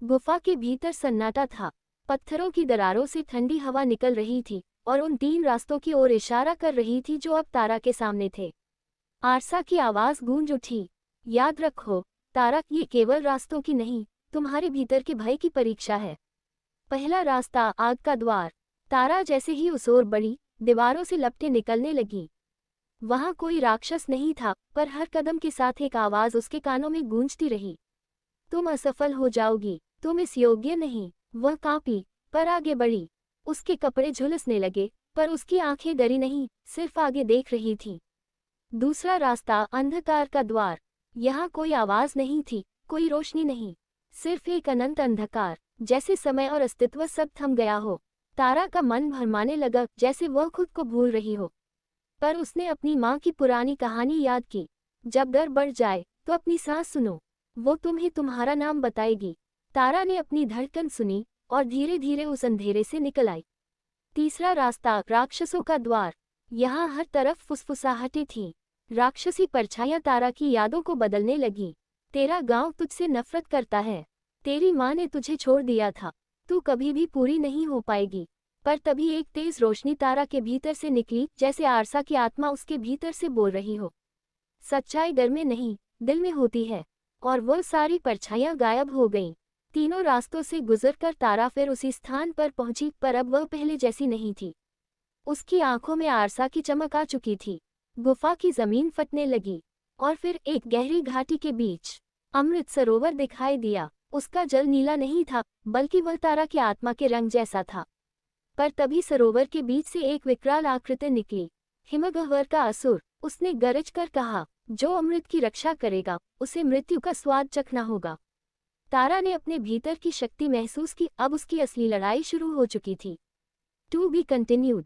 गुफा के भीतर सन्नाटा था। पत्थरों की दरारों से ठंडी हवा निकल रही थी और उन 3 रास्तों की ओर इशारा कर रही थी जो अब तारा के सामने थे। आरसा की आवाज गूंज उठी, याद रखो तारा, ये केवल रास्तों की नहीं, तुम्हारे भीतर के भय की परीक्षा है। पहला रास्ता, आग का द्वार। तारा जैसे ही उस ओर बढ़ी, दीवारों से लपटें निकलने लगीं। वहां कोई राक्षस नहीं था, पर हर कदम के साथ एक आवाज उसके कानों में गूंजती रही, तुम असफल हो जाओगी, तुम इस योग्य नहीं। वह कांपी, पर आगे बढ़ी। उसके कपड़े झुलसने लगे, पर उसकी आंखें डरी नहीं, सिर्फ आगे देख रही थीं। दूसरा रास्ता, अंधकार का द्वार। यहाँ कोई आवाज नहीं थी, कोई रोशनी नहीं, सिर्फ एक अनंत अंधकार, जैसे समय और अस्तित्व सब थम गया हो। तारा का मन भरमाने लगा, जैसे वह खुद को भूल रही हो। पर उसने अपनी माँ की पुरानी कहानी याद की, जब डर बढ़ जाए तो अपनी सांस सुनो, वो तुम्हें तुम्हारा नाम बताएगी। तारा ने अपनी धड़कन सुनी और धीरे धीरे उस अंधेरे से निकल आई। तीसरा रास्ता, राक्षसों का द्वार। यहाँ हर तरफ फुसफुसाहटें थीं। राक्षसी परछाइयां तारा की यादों को बदलने लगीं। तेरा गांव तुझसे नफरत करता है, तेरी माँ ने तुझे छोड़ दिया था, तू कभी भी पूरी नहीं हो पाएगी। पर तभी एक तेज रोशनी तारा के भीतर से निकली, जैसे आरसा की आत्मा उसके भीतर से बोल रही हो, सच्चाई डर में नहीं, दिल में होती है। और वो सारी परछाइयां गायब हो गईं। तीनों रास्तों से गुजरकर तारा फिर उसी स्थान पर पहुंची, पर अब वह पहले जैसी नहीं थी। उसकी आंखों में आरसा की चमक आ चुकी थी। गुफा की जमीन फटने लगी और फिर एक गहरी घाटी के बीच अमृत सरोवर दिखाई दिया। उसका जल नीला नहीं था, बल्कि वह तारा की आत्मा के रंग जैसा था। पर तभी सरोवर के बीच से एक विकराल आकृति निकली, हिमगह्वर का असुर। उसने गरज कर कहा, जो अमृत की रक्षा करेगा उसे मृत्यु का स्वाद चखना होगा। तारा ने अपने भीतर की शक्ति महसूस की, अब उसकी असली लड़ाई शुरू हो चुकी थी। To be continued.